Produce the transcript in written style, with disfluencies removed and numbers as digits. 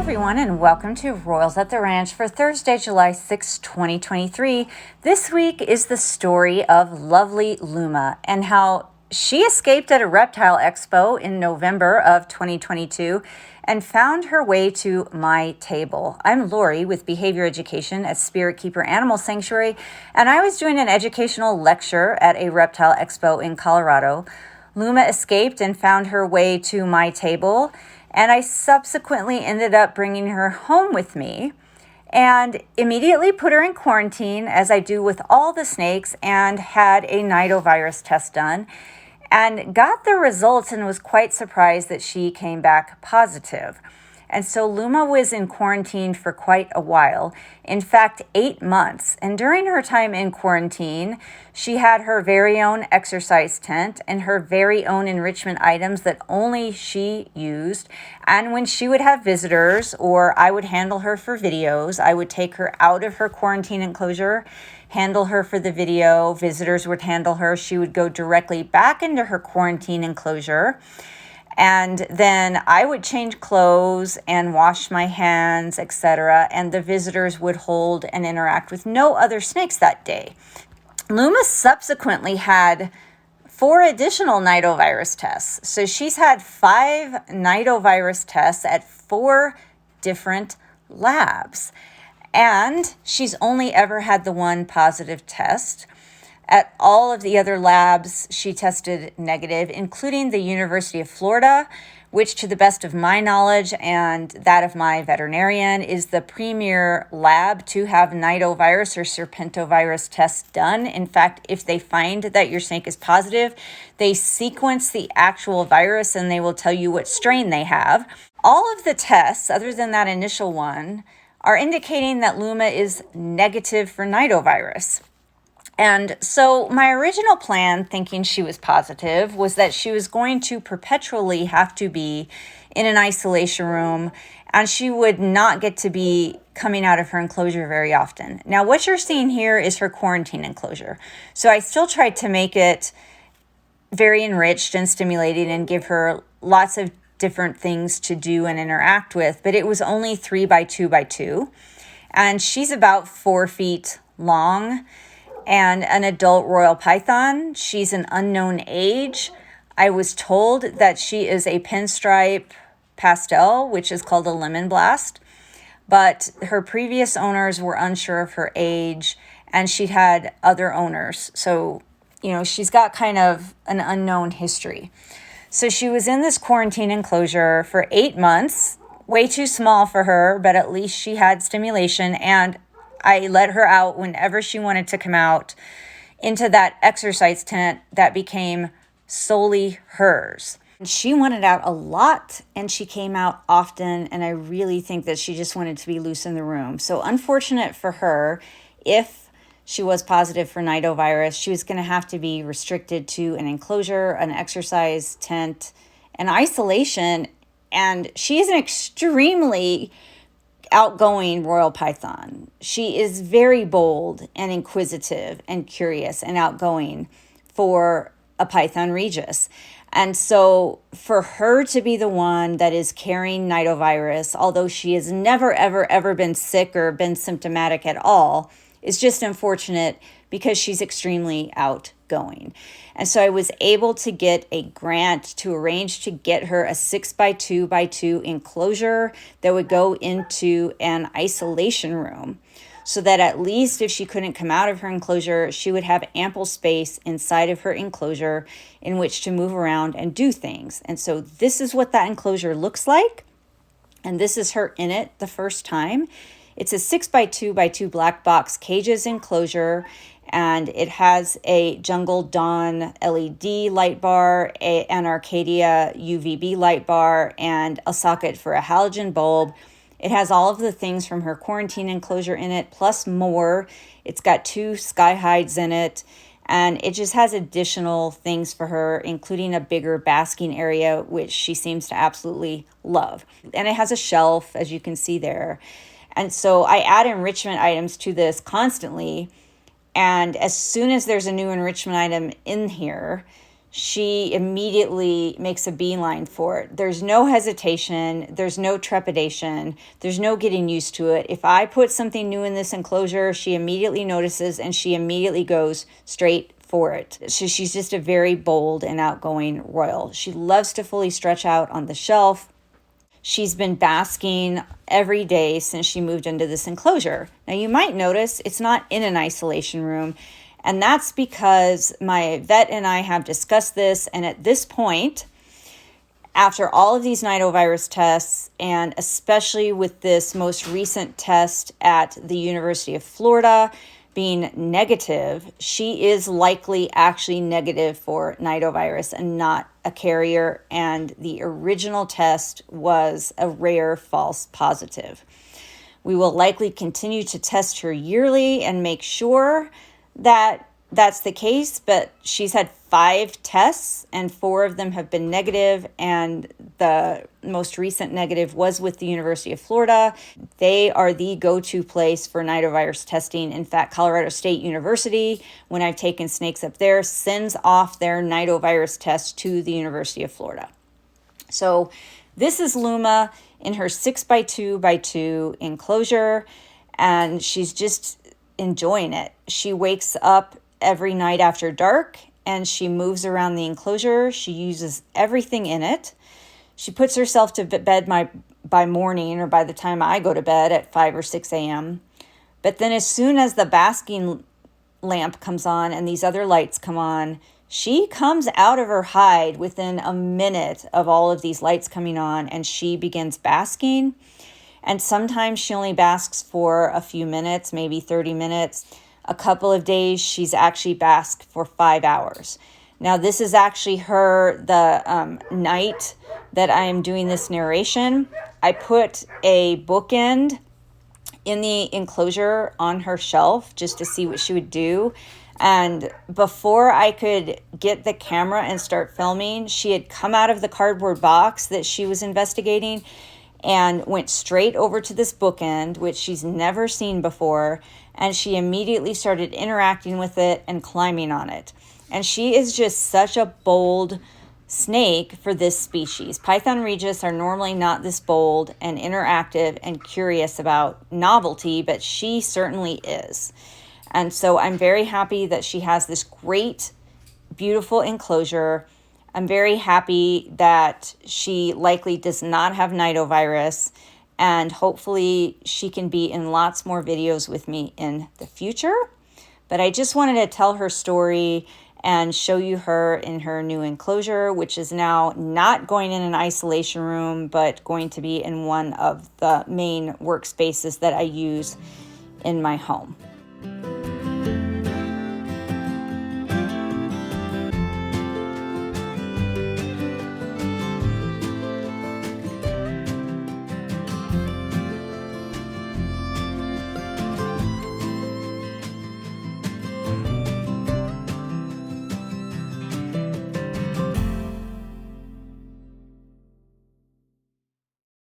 everyone, and welcome to Royals at the Ranch for Thursday, July 6, 2023. This week is the story of lovely Luma and how she escaped at a reptile expo in November of 2022 and found her way to my table. I'm Lori with Behavior Education at Spirit Keeper Animal Sanctuary, and I was doing an educational lecture at a reptile expo in Colorado. Luma escaped and found her way to my table, and I subsequently ended up bringing her home with me and immediately put her in quarantine, as I do with all the snakes, and had a Nidovirus test done and got the results and was quite surprised that she came back positive. And so Luma was in quarantine for quite a while, in fact, 8 months. And during her time in quarantine, she had her very own exercise tent and her very own enrichment items that only she used. And when she would have visitors or I would handle her for videos, I would take her out of her quarantine enclosure, handle her for the video, visitors would handle her. She would go directly back into her quarantine enclosure. And then I would change clothes and wash my hands, etc. And the visitors would hold and interact with no other snakes that day. Luma subsequently had 4 additional Nidovirus tests. So she's had 5 Nidovirus tests at 4 different labs. And she's only ever had the 1 positive test. At all of the other labs, she tested negative, including the University of Florida, which, to the best of my knowledge and that of my veterinarian, is the premier lab to have Nidovirus or Serpentovirus tests done. In fact, if they find that your snake is positive, they sequence the actual virus and they will tell you what strain they have. All of the tests, other than that initial one, are indicating that Luma is negative for Nidovirus. And so my original plan, thinking she was positive, was that she was going to perpetually have to be in an isolation room and she would not get to be coming out of her enclosure very often. Now, what you're seeing here is her quarantine enclosure. So I still tried to make it very enriched and stimulating and give her lots of different things to do and interact with, but it was only 3 by 2 by 2. And she's about 4 feet long and an adult royal python. She's an unknown age. I was told that she is a pinstripe pastel, which is called a lemon blast, but her previous owners were unsure of her age and she'd had other owners. So, she's got kind of an unknown history. So she was in this quarantine enclosure for 8 months, way too small for her, but at least she had stimulation, and I let her out whenever she wanted to come out into that exercise tent that became solely hers. She wanted out a lot and she came out often, and I really think that she just wanted to be loose in the room. So unfortunate for her, if she was positive for Nidovirus, she was going to have to be restricted to an enclosure, an exercise tent, and isolation. And she is an extremely outgoing royal python. She is very bold and inquisitive and curious and outgoing for a python regis. And so for her to be the one that is carrying Nidovirus, although she has never, ever been sick or been symptomatic at all, is just unfortunate because she's extremely outgoing. And so I was able to get a grant to arrange to get her a 6 by 2 by 2 enclosure that would go into an isolation room, so that at least if she couldn't come out of her enclosure, she would have ample space inside of her enclosure in which to move around and do things. And so this is what that enclosure looks like. And this is her in it the first time. It's a 6 by 2 by 2 black box cages enclosure, and it has a Jungle Dawn LED light bar, an Arcadia UVB light bar, and a socket for a halogen bulb. It has all of the things from her quarantine enclosure in it, plus more. It's got 2 sky hides in it, and it just has additional things for her, including a bigger basking area, which she seems to absolutely love. And it has a shelf, as you can see there. And so I add enrichment items to this constantly. And as soon as there's a new enrichment item in here, she immediately makes a beeline for it. There's no hesitation. There's no trepidation. There's no getting used to it. If I put something new in this enclosure, she immediately notices and she immediately goes straight for it. So she's just a very bold and outgoing royal. She loves to fully stretch out on the shelf. She's been basking every day since she moved into this enclosure. Now you might notice it's not in an isolation room. And that's because my vet and I have discussed this. And at this point, after all of these Nidovirus tests, and especially with this most recent test at the University of Florida being negative, she is likely actually negative for Nidovirus and not a carrier. And the original test was a rare false positive. We will likely continue to test her yearly and make sure that that's the case, but she's had 5 tests and 4 of them have been negative, and the most recent negative was with the University of Florida. They are the go-to place for Nidovirus testing. In fact, Colorado State University, when I've taken snakes up there, sends off their Nidovirus test to the University of Florida. So this is Luma in her 6x2x2 enclosure, and she's just enjoying it. She wakes up every night after dark and she moves around the enclosure. She uses everything in it. She puts herself to bed by morning, or by the time I go to bed at 5 or 6 a.m. But then as soon as the basking lamp comes on and these other lights come on, she comes out of her hide within a minute of all of these lights coming on, and she begins basking. And sometimes she only basks for a few minutes, maybe 30 minutes. A couple of days, she's actually basked for 5 hours. Now, this is actually the night that I am doing this narration. I put a bookend in the enclosure on her shelf just to see what she would do. And before I could get the camera and start filming, she had come out of the cardboard box that she was investigating and went straight over to this bookend, which she's never seen before, and she immediately started interacting with it and climbing on it. And she is just such a bold snake for this species. Python regis are normally not this bold and interactive and curious about novelty, but she certainly is. And so I'm very happy that she has this great, beautiful enclosure. I'm very happy that she likely does not have Nidovirus, and hopefully she can be in lots more videos with me in the future. But I just wanted to tell her story and show you her in her new enclosure, which is now not going in an isolation room, but going to be in one of the main workspaces that I use in my home.